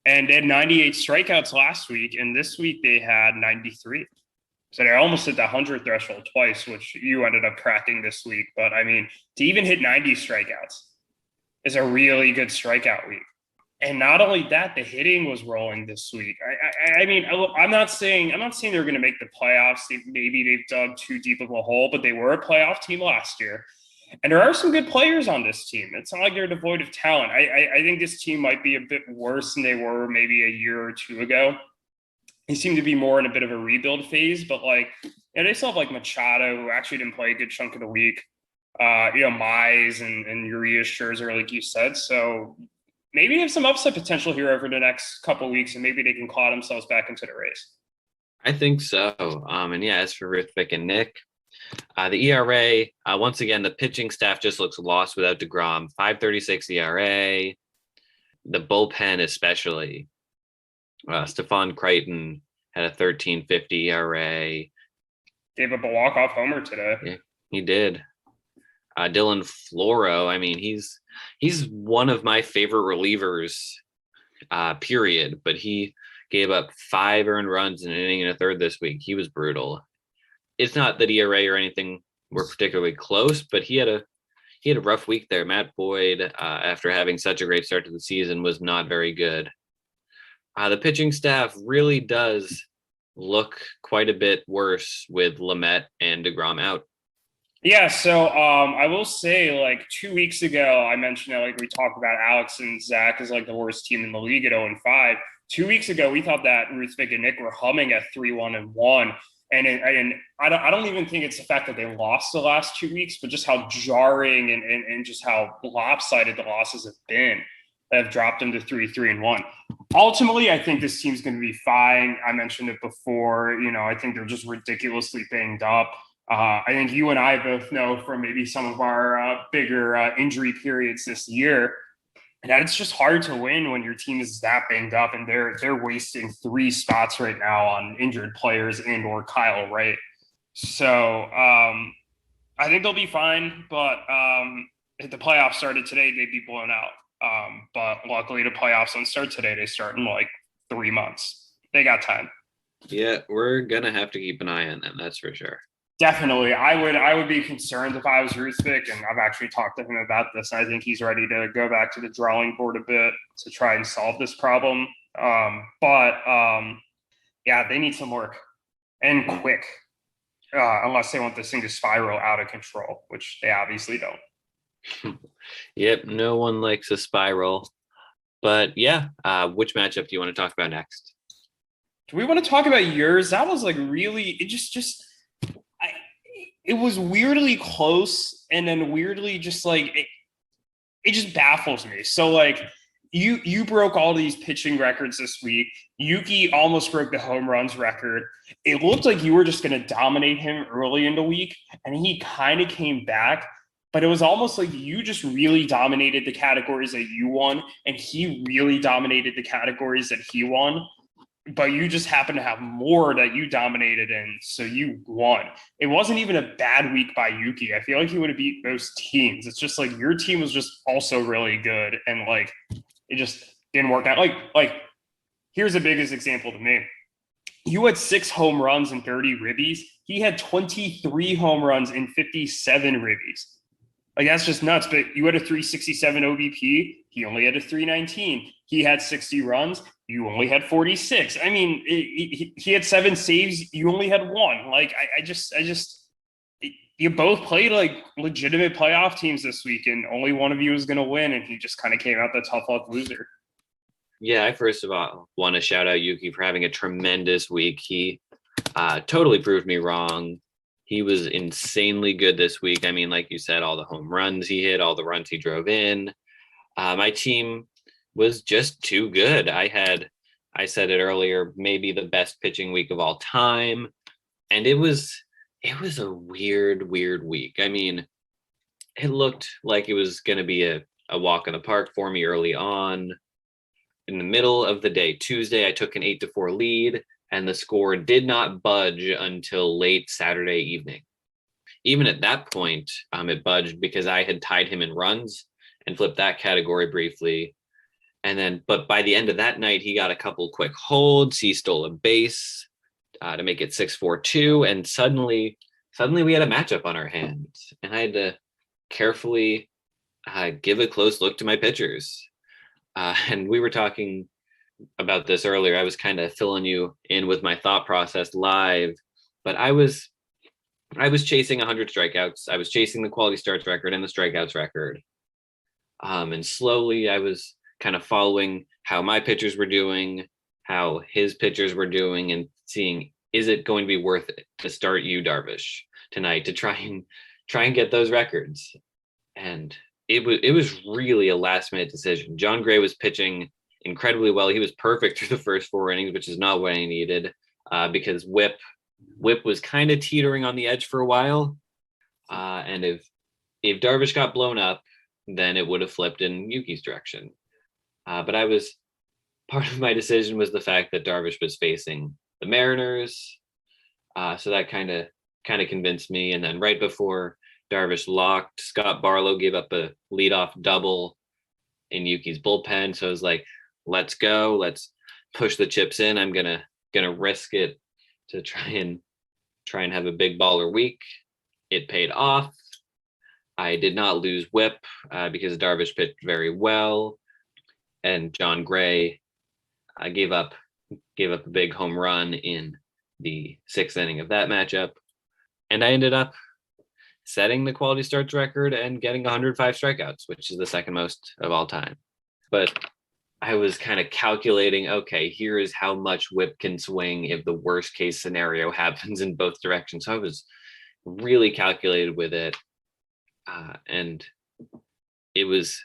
And they had 98 strikeouts last week, and this week they had 93. So they almost hit the 100 threshold twice, which you ended up cracking this week. But I mean, to even hit 90 strikeouts is a really good strikeout week. And not only that, the hitting was rolling this week. I mean, I'm not saying they're going to make the playoffs. Maybe they've dug too deep of a hole, but they were a playoff team last year. And there are some good players on this team. It's not like they're devoid of talent. I think this team might be a bit worse than they were maybe a year or two ago. They seem to be more in a bit of a rebuild phase, but like, yeah, they still have like Machado, who actually didn't play a good chunk of the week. Mize and Urias, Scherzer, like you said. So maybe they have some upset potential here over the next couple of weeks, and maybe they can claw themselves back into the race. I think so. And yeah, as for Ruthvik and Nick, the ERA, once again, the pitching staff just looks lost without DeGrom. 5.36 ERA. The bullpen, especially. Stephon Clayton had a 13.50 ERA. Gave up a walk-off homer today. Yeah, he did. Dylan Floro, I mean, he's one of my favorite relievers, period. But he gave up 5 earned runs in an inning and a third this week. He was brutal. It's not that ERA or anything were particularly close, but he had a rough week there. Matt Boyd, after having such a great start to the season, was not very good. The pitching staff really does look quite a bit worse with Lamet and DeGrom out. Yeah, so I will say, like 2 weeks ago, I mentioned that like we talked about Alex and Zach as like the worst team in the league at 0-5. 2 weeks ago, we thought that Ruthvik and Nick were humming at 3-1-1. And I don't even think it's the fact that they lost the last 2 weeks, but just how jarring and just how lopsided the losses have been that have dropped them to 3-1. Ultimately, I think this team's going to be fine. I mentioned it before. I think they're just ridiculously banged up. I think you and I both know from maybe some of our bigger injury periods this year that it's just hard to win when your team is that banged up, and they're wasting 3 spots right now on injured players and or Kyle Wright. So I think they'll be fine, but if the playoffs started today, they'd be blown out. But luckily the playoffs don't start today. They start in like 3 months. They got time. Yeah, we're going to have to keep an eye on them. That's for sure. Definitely. I would be concerned if I was Ruthvik, and I've actually talked to him about this. I think he's ready to go back to the drawing board a bit to try and solve this problem. Yeah, they need some work and quick, unless they want this thing to spiral out of control, which they obviously don't. Yep, no one likes a spiral. But yeah, which matchup do you want to talk about next? Do we want to talk about yours? That was like really, it was weirdly close, and then weirdly just like it just baffles me. So like you broke all these pitching records this week. Yuki almost broke the home runs record. It looked like you were just going to dominate him early in the week, and he kind of came back. But it was almost like you just really dominated the categories that you won, and he really dominated the categories that he won. But you just happen to have more that you dominated in, so you won. It wasn't even a bad week by Yuki. I feel like he would have beat most teams. It's just like your team was just also really good, and like it just didn't work out. Like here's the biggest example to me. You had 6 home runs and 30 ribbies. He had 23 home runs and 57 ribbies. Like, that's just nuts. But you had a 367 OBP. He only had a 319. He had 60 runs. You only had 46. I mean, he had 7 saves. You only had 1. Like, you both played like legitimate playoff teams this week, and only one of you was going to win. And he just kind of came out the tough luck loser. Yeah, I first of all want to shout out Yuki for having a tremendous week. He totally proved me wrong. He was insanely good this week. I mean, like you said, all the home runs he hit, all the runs he drove in. My team was just too good. I said it earlier, maybe the best pitching week of all time. And it was a weird week. I mean, it looked like it was going to be a walk in the park for me early on. In the middle of the day, Tuesday, I took an 8-4 lead, and the score did not budge until late Saturday evening. Even at that point, it budged because I had tied him in runs and flipped that category briefly. And then, but by the end of that night, he got a couple quick holds. He stole a base to make it 6-4-2, and suddenly we had a matchup on our hands, and I had to carefully give a close look to my pitchers. And we were talking about this earlier. I was kind of filling you in with my thought process live, but I was chasing 100 strikeouts. I was chasing the quality starts record and the strikeouts record. And slowly I was kind of following how my pitchers were doing, how his pitchers were doing, and seeing, is it going to be worth it to start you, Darvish, tonight to try and get those records? And it was really a last minute decision. John Gray was pitching incredibly well. He was perfect through the first 4 innings, which is not what I needed, because Whip was kind of teetering on the edge for a while. And if Darvish got blown up, then it would have flipped in Yuki's direction. But part of my decision was the fact that Darvish was facing the Mariners. So that kind of convinced me. And then right before Darvish locked, Scott Barlow gave up a leadoff double in Yuki's bullpen. So I was like, let's go. Let's push the chips in. I'm gonna risk it to try and have a big baller week. It paid off. I did not lose Whip because Darvish pitched very well, and John Gray gave up a big home run in the 6th inning of that matchup, and I ended up setting the quality starts record and getting 105 strikeouts, which is the second most of all time. But I was kind of calculating, okay, here is how much Whip can swing if the worst case scenario happens in both directions. So I was really calculated with it. And it was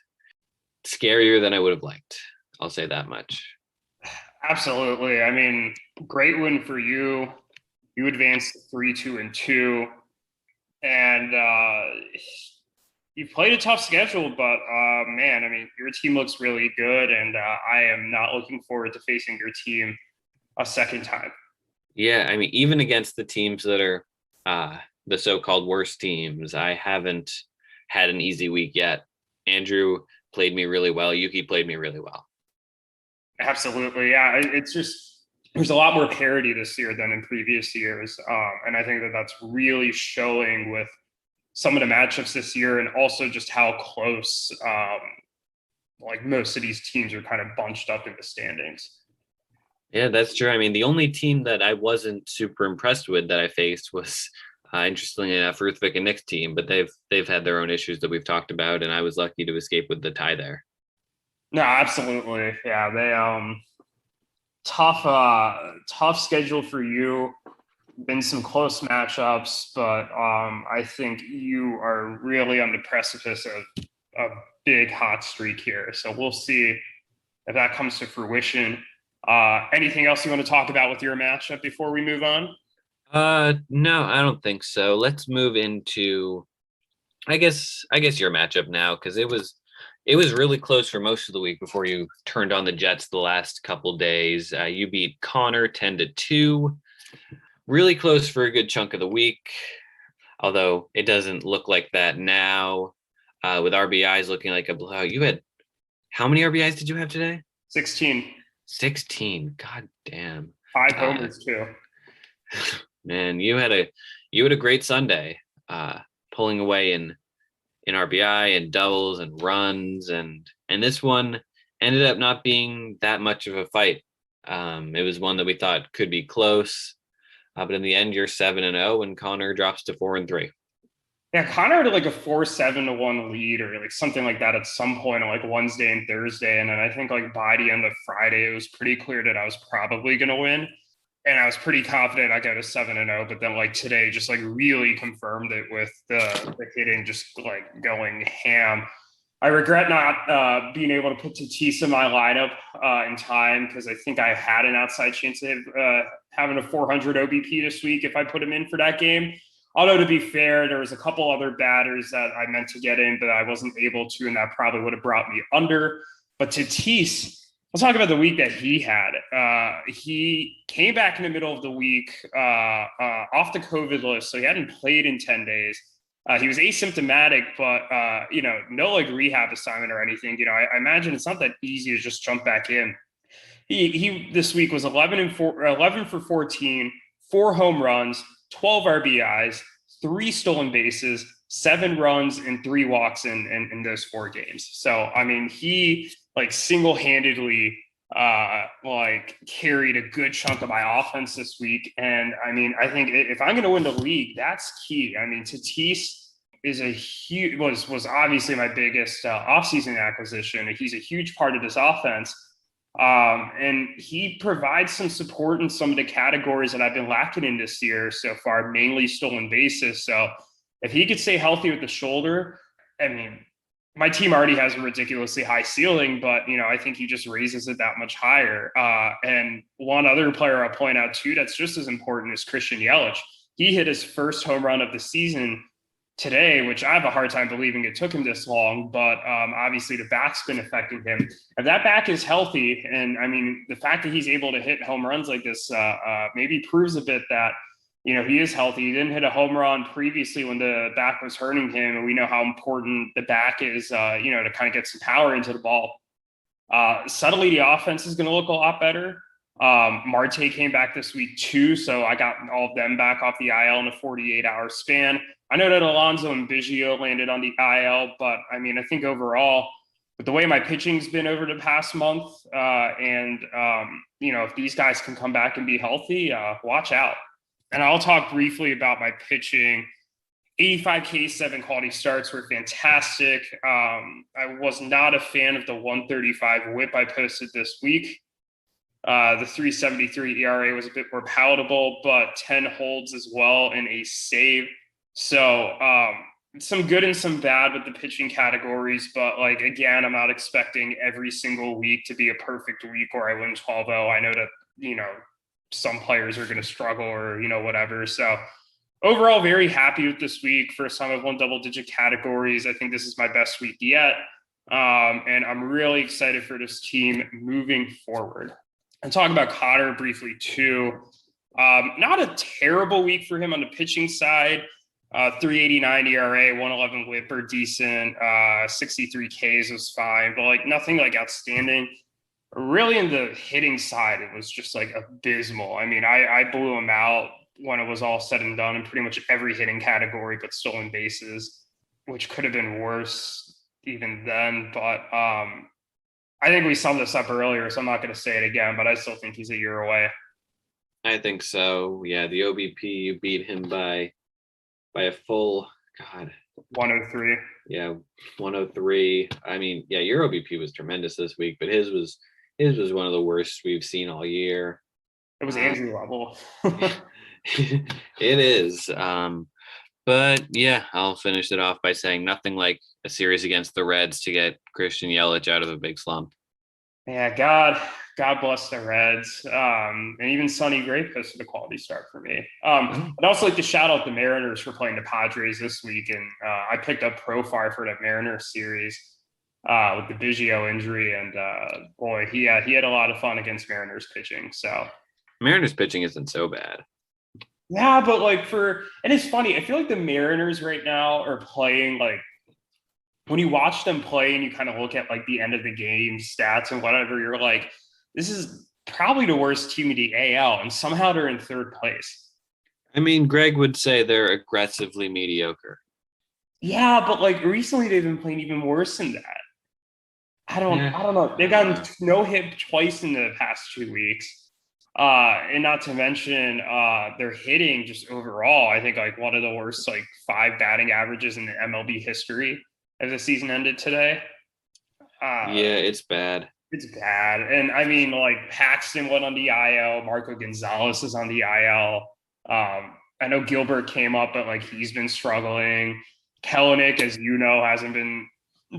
scarier than I would have liked. I'll say that much. Absolutely. I mean, great win for you. You advanced 3-2-2. And you've played a tough schedule, but man, I mean, your team looks really good, and I am not looking forward to facing your team a second time. Yeah, I mean, even against the teams that are the so-called worst teams, I haven't had an easy week yet. Andrew played me really well. Yuki played me really well. Absolutely. Yeah, it's just, there's a lot more parity this year than in previous years. And I think that that's really showing with some of the matchups this year, and also just how close like most of these teams are kind of bunched up in the standings. Yeah, that's true. I mean, the only team that I wasn't super impressed with that I faced was, interestingly enough, Ruthvik and Nick's team, but they've had their own issues that we've talked about, and I was lucky to escape with the tie there. No, absolutely. Yeah, they tough schedule for you. Been some close matchups, but I think you are really on the precipice of a big hot streak here. So we'll see if that comes to fruition. Anything else you want to talk about with your matchup before we move on? No, I don't think so. Let's move into, I guess your matchup now, because it was really close for most of the week before you turned on the Jets the last couple days. You beat Conor 10-2. Really close for a good chunk of the week, although it doesn't look like that now. With RBIs looking like a blowout. You had, how many RBIs did you have today? 16. 16. God damn. 5 homers too. Man, you had a great Sunday, pulling away in RBI and doubles and runs, and this one ended up not being that much of a fight. It was one that we thought could be close, but in the end, you're 7-0, and Conor drops to 4-3. Yeah, Conor had like a 4-7-1 lead or like something like that at some point on like Wednesday and Thursday. And then I think like by the end of Friday, it was pretty clear that I was probably going to win. And I was pretty confident I go to 7-0. But then like today just like really confirmed it with the hitting just like going ham. I regret not being able to put Tatis in my lineup in time because I think I had an outside chance of having a 400 OBP this week if I put him in for that game. Although, to be fair, there was a couple other batters that I meant to get in, but I wasn't able to, and that probably would have brought me under. But Tatis, let's talk about the week that he had. He came back in the middle of the week off the COVID list, so he hadn't played in 10 days. He was asymptomatic, but, no like rehab assignment or anything. I imagine it's not that easy to just jump back in. He this week was 11 for 14, 4 home runs, 12 RBIs, 3 stolen bases, 7 runs, and 3 walks in those 4 games. So, I mean, he like single-handedly carried a good chunk of my offense this week. And I mean, I think if I'm going to win the league, that's key. I mean, Tatis is was obviously my biggest offseason acquisition. He's a huge part of this offense. And he provides some support in some of the categories that I've been lacking in this year so far, mainly stolen bases. So if he could stay healthy with the shoulder, I mean, my team already has a ridiculously high ceiling, but, I think he just raises it that much higher. And one other player I'll point out too, that's just as important is Christian Yelich. He hit his first home run of the season today, which I have a hard time believing it took him this long, but obviously the back's been affecting him. If that back is healthy, and I mean, the fact that he's able to hit home runs like this maybe proves a bit that, he is healthy. He didn't hit a home run previously when the back was hurting him, and we know how important the back is, to kind of get some power into the ball. Suddenly the offense is going to look a lot better. Marte came back this week too, so I got all of them back off the IL in a 48-hour span. I know that Alonso and Biggio landed on the IL, but I mean, I think overall, with the way my pitching's been over the past month, if these guys can come back and be healthy, watch out. And I'll talk briefly about my pitching. 85 K7 quality starts were fantastic. I was not a fan of the 135 whip I posted this week. The 3.73 ERA was a bit more palatable, but 10 holds as well and a save. So some good and some bad with the pitching categories, but again, I'm not expecting every single week to be a perfect week or I win 12-0. I know that, some players are going to struggle or, whatever. So overall, very happy with this week. First time I've won double-digit categories. I think this is my best week yet. And I'm really excited for this team moving forward. And talk about Conor briefly too. Not a terrible week for him on the pitching side. 3.89 ERA, 111 whip are decent. 63 Ks was fine, but nothing outstanding. Really in the hitting side, it was just abysmal. I mean, I blew him out when it was all said and done in pretty much every hitting category, but stolen bases, which could have been worse even then. But I think we summed this up earlier, so I'm not going to say it again, but I still think he's a year away. I think so. Yeah, the OBP, you beat him by a full, 103. Yeah, 103. I mean, yeah, your OBP was tremendous this week, but his was one of the worst we've seen all year. It was Andrew level. It is. But yeah, I'll finish it off by saying nothing like a series against the Reds to get Christian Yelich out of a big slump. Yeah, God bless the Reds. And even Sonny Gray posted a quality start for me. I'd also like to shout out the Mariners for playing the Padres this week. And I picked up Profar for that Mariners series with the Biggio injury. And boy, he had a lot of fun against Mariners pitching. So Mariners pitching isn't so bad. Yeah, but and it's funny. I feel like the Mariners right now are playing when you watch them play and you kind of look at the end of the game stats and whatever, you're this is probably the worst team in the AL, and somehow they're in third place. I mean, Greg would say they're aggressively mediocre. Yeah, but like recently they've been playing even worse than that. I don't know. They've gotten no hit twice in the past 2 weeks. And not to mention their hitting just overall, I think like one of the worst like 5 batting averages in the MLB history as the season ended today. Yeah, it's bad. It's bad. And I mean, like Paxton went on the IL, Marco Gonzalez is on the IL. I know Gilbert came up, but like he's been struggling. Kelenic, as you know, hasn't been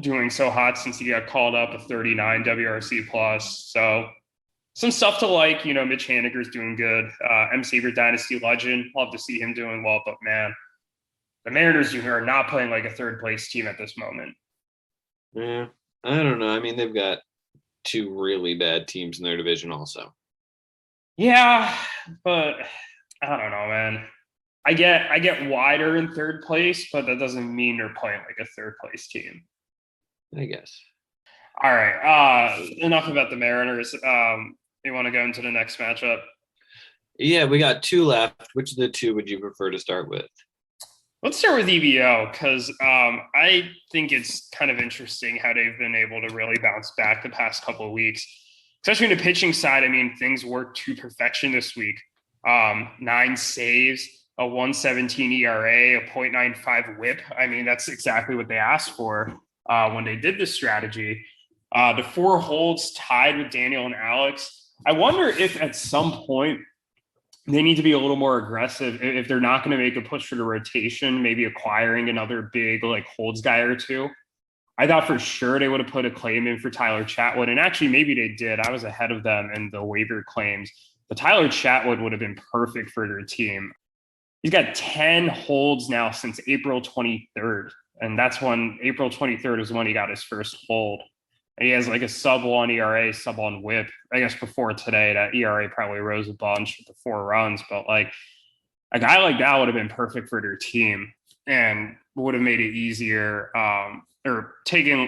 doing so hot since he got called up a 39 WRC plus. So some stuff to like, you know, Mitch Haniger's doing good. M-SABR Dynasty legend. Love to see him doing well, but man, the Mariners are not playing like a third place team at this moment. Yeah, I don't know. I mean, they've got 2 really bad teams in their division also. Yeah, but I don't know, man. I get wider in third place, but that doesn't mean they're playing like a third place team. I guess. All right. Enough about the Mariners. You want to go into the next matchup? Yeah, we got 2 left. Which of the 2 would you prefer to start with? Let's start with EVO because I think it's kind of interesting how they've been able to really bounce back the past couple of weeks, especially on the pitching side. I mean, things worked to perfection this week. 9 saves, a 1.17 ERA, a 0.95 WHIP. I mean, that's exactly what they asked for when they did this strategy. The 4 holds tied with Daniel and Alex. I wonder if at some point they need to be a little more aggressive if they're not going to make a push for the rotation, maybe acquiring another big like holds guy or 2. I thought for sure they would have put a claim in for Tyler Chatwood, and actually maybe they did. I was ahead of them in the waiver claims. But Tyler Chatwood would have been perfect for their team. He's got 10 holds now since April 23rd. And that's when April 23rd is when he got his first hold. And he has like a sub-1 ERA, sub-1 WHIP. I guess before today, that ERA probably rose a bunch with the 4 runs. But like a guy like that would have been perfect for their team and would have made it easier or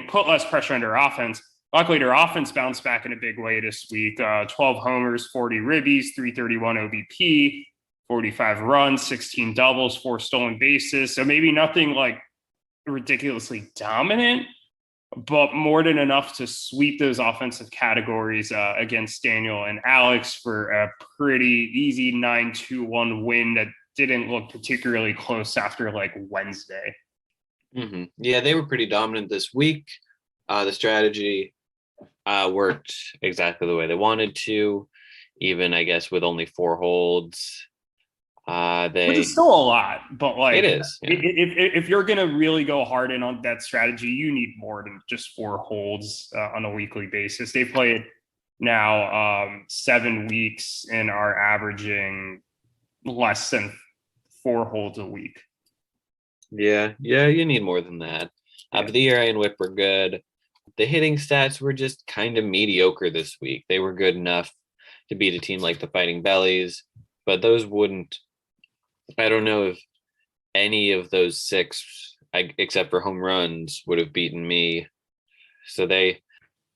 put less pressure on their offense. Luckily, their offense bounced back in a big way this week. 12 homers, 40 ribbies, 331 OBP, 45 runs, 16 doubles, 4 stolen bases. So maybe nothing like ridiculously dominant, but more than enough to sweep those offensive categories against Daniel and Alex for a pretty easy 9-2-1 win that didn't look particularly close after like Wednesday. Mm-hmm. Yeah, they were pretty dominant this week. The strategy worked exactly the way they wanted to, even I guess with only 4 holds. Which is still a lot, but like it is. Yeah. If you're gonna really go hard in on that strategy, you need more than just 4 holds on a weekly basis. They played now 7 weeks and are averaging less than 4 holds a week. Yeah, you need more than that. But the ERA and WHIP were good. The hitting stats were just kind of mediocre this week. They were good enough to beat a team like the Fighting Bellies, but those wouldn't. I don't know if any of those 6, except for home runs, would have beaten me. So they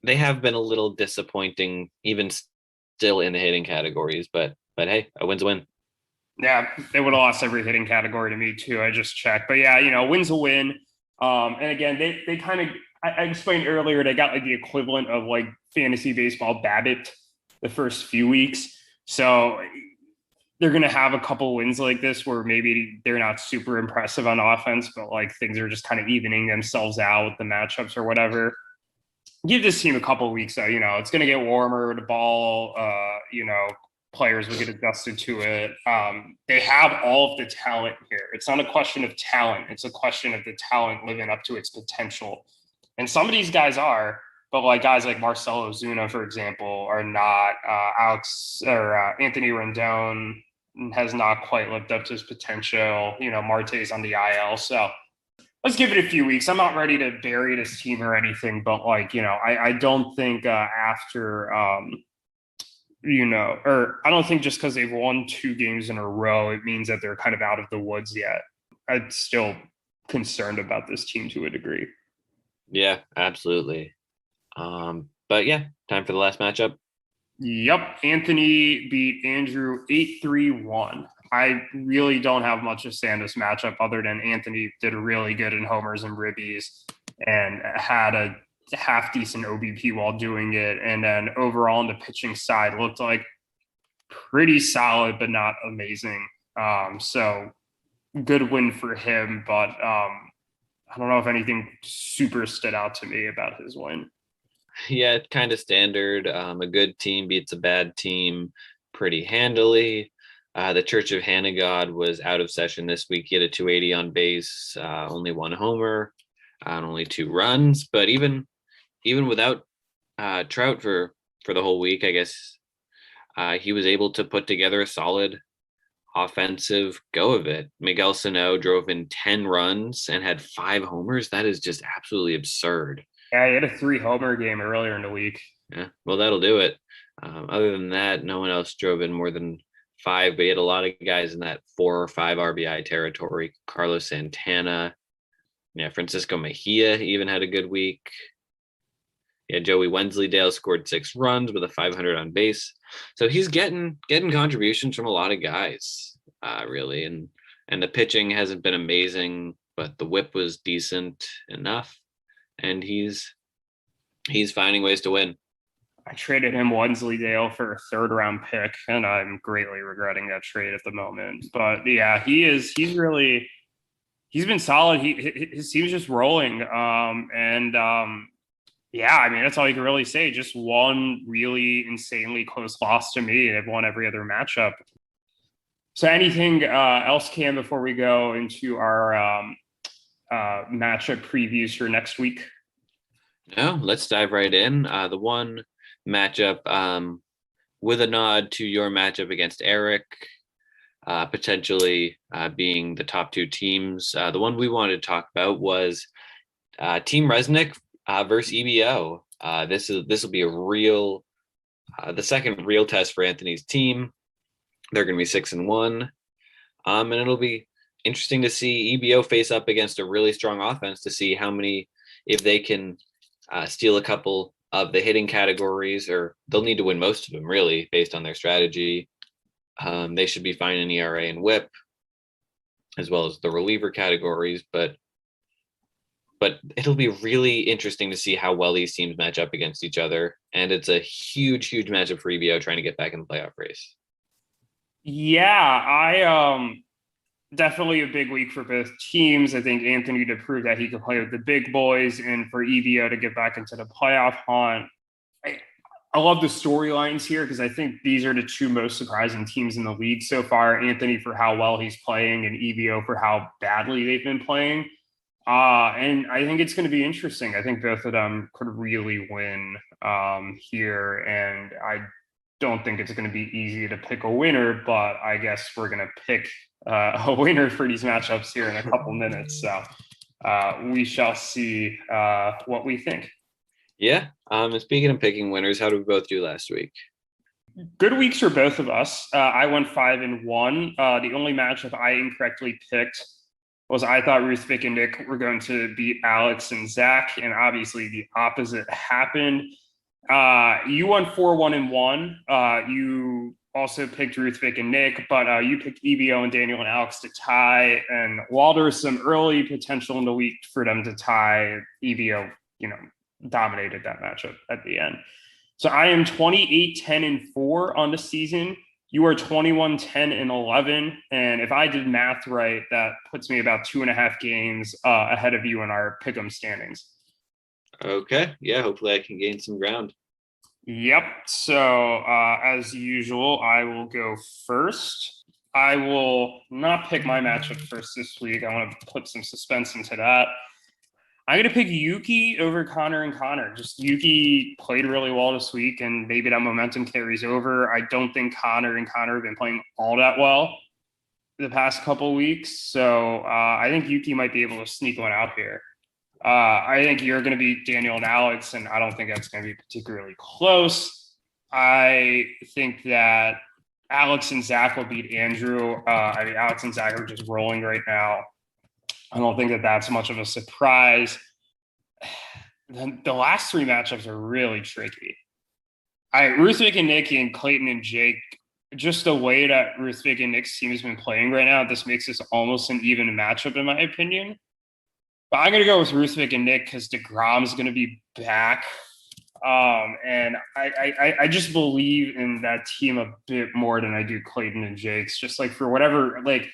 have been a little disappointing, even still in the hitting categories. But hey, a win's a win. Yeah, they would have lost every hitting category to me too. I just checked, but yeah, win's a win. And again, they kind of. I explained earlier they got like the equivalent of like fantasy baseball BABIP the first few weeks. So they're going to have a couple wins like this where maybe they're not super impressive on offense, but like things are just kind of evening themselves out with the matchups or whatever. Give this team a couple of weeks. It's going to get warmer. The ball, players will get adjusted to it. They have all of the talent here. It's not a question of talent. It's a question of the talent living up to its potential. And some of these guys are, but like guys like Marcelo Ozuna, for example, are not. Anthony Rendon has not quite lived up to his potential. Marte's on the IL. So let's give it a few weeks. I'm not ready to bury this team or anything, but like, I don't think after, or I don't think just because they've won 2 games in a row, it means that they're kind of out of the woods yet. I'm still concerned about this team to a degree. Yeah, absolutely. But yeah, time for the last matchup. Yep. Anthony beat Andrew 8-3-1. I really don't have much to say on this matchup other than Anthony did really good in homers and ribbies and had a half decent OBP while doing it. And then overall on the pitching side looked like pretty solid, but not amazing. So good win for him, but I don't know if anything super stood out to me about his win. Yeah, it's kind of standard. A good team beats a bad team pretty handily. The Church of Hannah God was out of session this week. He had a 280 on base, only one homer, and only 2 runs. But even without Trout for the whole week, I guess he was able to put together a solid offensive go of it. Miguel Sano drove in 10 runs and had 5 homers. That is just absolutely absurd. Yeah, he had a 3-homer game earlier in the week. Yeah, well, that'll do it. Other than that, no one else drove in more than 5, but he had a lot of guys in that 4 or 5 RBI territory. Carlos Santana, yeah, Francisco Mejia even had a good week. Yeah, Joey Wensleydale scored 6 runs with a 500 on base. So he's getting contributions from a lot of guys, really. And the pitching hasn't been amazing, but the whip was decent enough. And he's finding ways to win. I traded him Wensleydale for a 3rd-round pick, and I'm greatly regretting that trade at the moment. But yeah, he's been solid. His team's just rolling. Yeah, I mean, that's all you can really say. Just one really insanely close loss to me. They've won every other matchup. So anything else, Cam, before we go into our matchup previews for next week? No, let's dive right in. The one matchup with a nod to your matchup against Erik, potentially being the top 2 teams. The one we wanted to talk about was Team Resnick versus EBO. This will be a real, the second real test for Anthony's team. They're going to be 6-1, and it'll be interesting to see EBO face up against a really strong offense to see how many, if they can steal a couple of the hitting categories, or they'll need to win most of them really based on their strategy. They should be fine in ERA and WHIP, as well as the reliever categories, but it'll be really interesting to see how well these teams match up against each other. And it's a huge matchup for EBO trying to get back in the playoff race. Yeah, I definitely a big week for both teams. I think Anthony to prove that he can play with the big boys, and for EBO to get back into the playoff hunt. I love the storylines here because I think these are the 2 most surprising teams in the league so far. Anthony for how well he's playing, and EBO for how badly they've been playing. And I think it's going to be interesting. I think both of them could really win here, and I don't think it's going to be easy to pick a winner, but I guess we're going to pick a winner for these matchups here in a couple minutes. So we shall see what we think. Yeah. And speaking of picking winners, how did we both do last week? Good weeks for both of us. I went 5-1. The only matchup I incorrectly picked was I thought Ruthvik and Nick were going to beat Alex and Zach, and obviously the opposite happened. You won 4-1-1. You also picked Ruthvik and Nick, but you picked EBO and Daniel and Alex to tie. And while there's some early potential in the week for them to tie, EBO, dominated that matchup at the end. So I am 28-10-4 on the season. You are 21-10-11. And if I did math right, that puts me about 2.5 games ahead of you in our pick'em standings. Okay. Yeah. Hopefully I can gain some ground. Yep. So as usual, I will go first. I will not pick my matchup first this week. I want to put some suspense into that. I'm going to pick Yuki over Conor and Conor. Just Yuki played really well this week, and maybe that momentum carries over. I don't think Conor and Conor have been playing all that well the past couple of weeks. So I think Yuki might be able to sneak one out here. I think you're going to beat Daniel and Alex, and I don't think that's going to be particularly close. I think that Alex and Zach will beat Andrew. Alex and Zach are just rolling right now. I don't think that that's much of a surprise. The last 3 matchups are really tricky. Ruthvik and Nick and Clayton and Jake, just the way that Ruthvik and Nick's team has been playing right now, this makes this almost an even matchup in my opinion. But I'm gonna go with Ruthvik and Nick because DeGrom's gonna be back. And I just believe in that team a bit more than I do Clayton and Jake's. Just like for whatever, like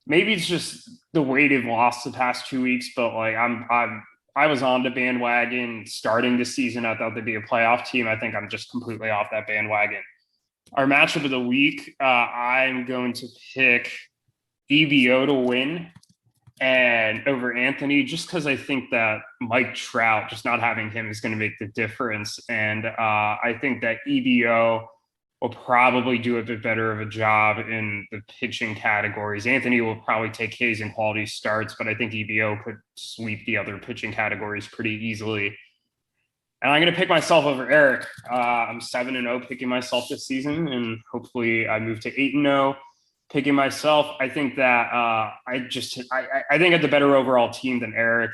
maybe it's just the way they've lost the past 2 weeks, but like I was on the bandwagon starting the season. I thought they'd be a playoff team. I think I'm just completely off that bandwagon. Our matchup of the week, I'm going to pick EBO to win and over Anthony, just because I think that Mike Trout, just not having him is going to make the difference. And I think that EBO will probably do a bit better of a job in the pitching categories. Anthony will probably take K's and quality starts, but I think EBO could sweep the other pitching categories pretty easily. And I'm going to pick myself over Erik. I'm 7-0 picking myself this season, and hopefully I move to 8-0 picking myself. I think that I think I have the better overall team than Erik.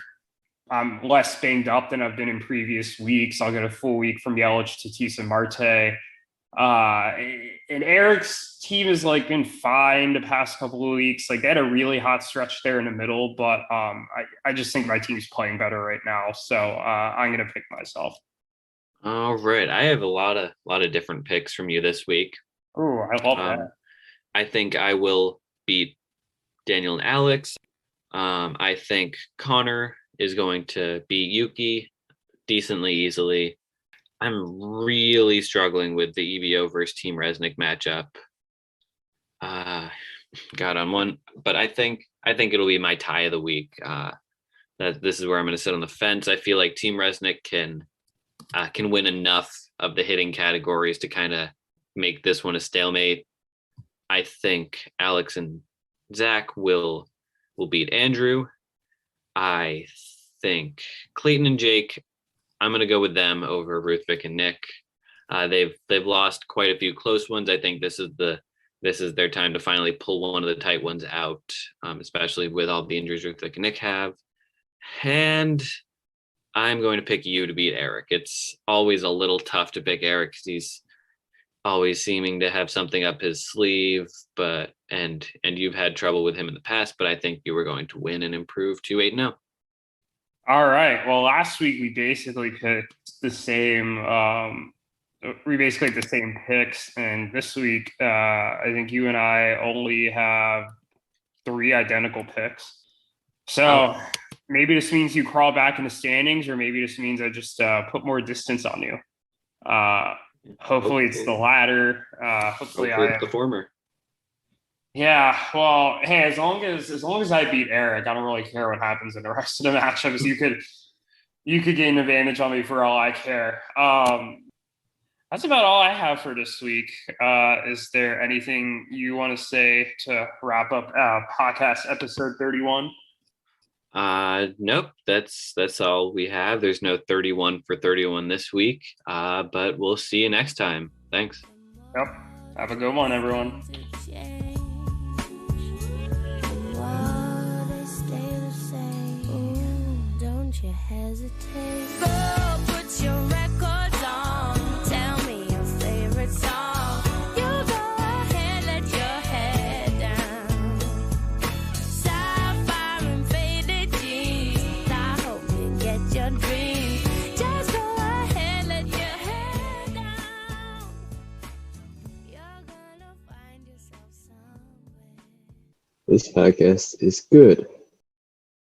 I'm less banged up than I've been in previous weeks. I'll get a full week from Yelich, Tatis, and Marte. And Erik's team has like been fine the past couple of weeks. Like they had a really hot stretch there in the middle, but I just think my team's playing better right now. So I'm gonna pick myself. All right. I have a lot of different picks from you this week. Oh, I love that. I think I will beat Daniel and Alex. I think Conor is going to beat Yuki decently easily. I'm really struggling with the EVO versus Team Resnick matchup. Got on one, but I think it'll be my tie of the week. That this is where I'm going to sit on the fence. I feel like Team Resnick can win enough of the hitting categories to kind of make this one a stalemate. I think Alex and Zach will beat Andrew. I think Clayton and Jake, I'm going to go with them over Ruthvik and Nick. They've lost quite a few close ones. I think this is their time to finally pull one of the tight ones out, especially with all the injuries Ruthvik and Nick have. And I'm going to pick you to beat Erik. It's always a little tough to pick Erik because he's always seeming to have something up his sleeve, and you've had trouble with him in the past, but I think you were going to win and improve to 8-0. All right. Well, last week we basically picked the same. We basically had the same picks, and this week I think you and I only have 3 identical picks. So maybe this means you crawl back in the standings, or maybe this means I just put more distance on you. Hopefully it's the latter. Hopefully it's the former. Yeah, well, hey, as long as I beat Erik, I don't really care what happens in the rest of the matchups. You could gain advantage on me for all I care. That's about all I have for this week. Is there anything you want to say to wrap up podcast episode 31? Nope, that's all we have. There's no 31 for 31 this week, but we'll see you next time. Thanks. Yep. Have a good one, everyone. Don't you hesitate. Go put your records on. Tell me your favorite song. You go ahead, let your head down. Sapphire and faded jeans. I hope you get your dreams. Just go ahead, let your head down. You're gonna find yourself somewhere. This podcast is good.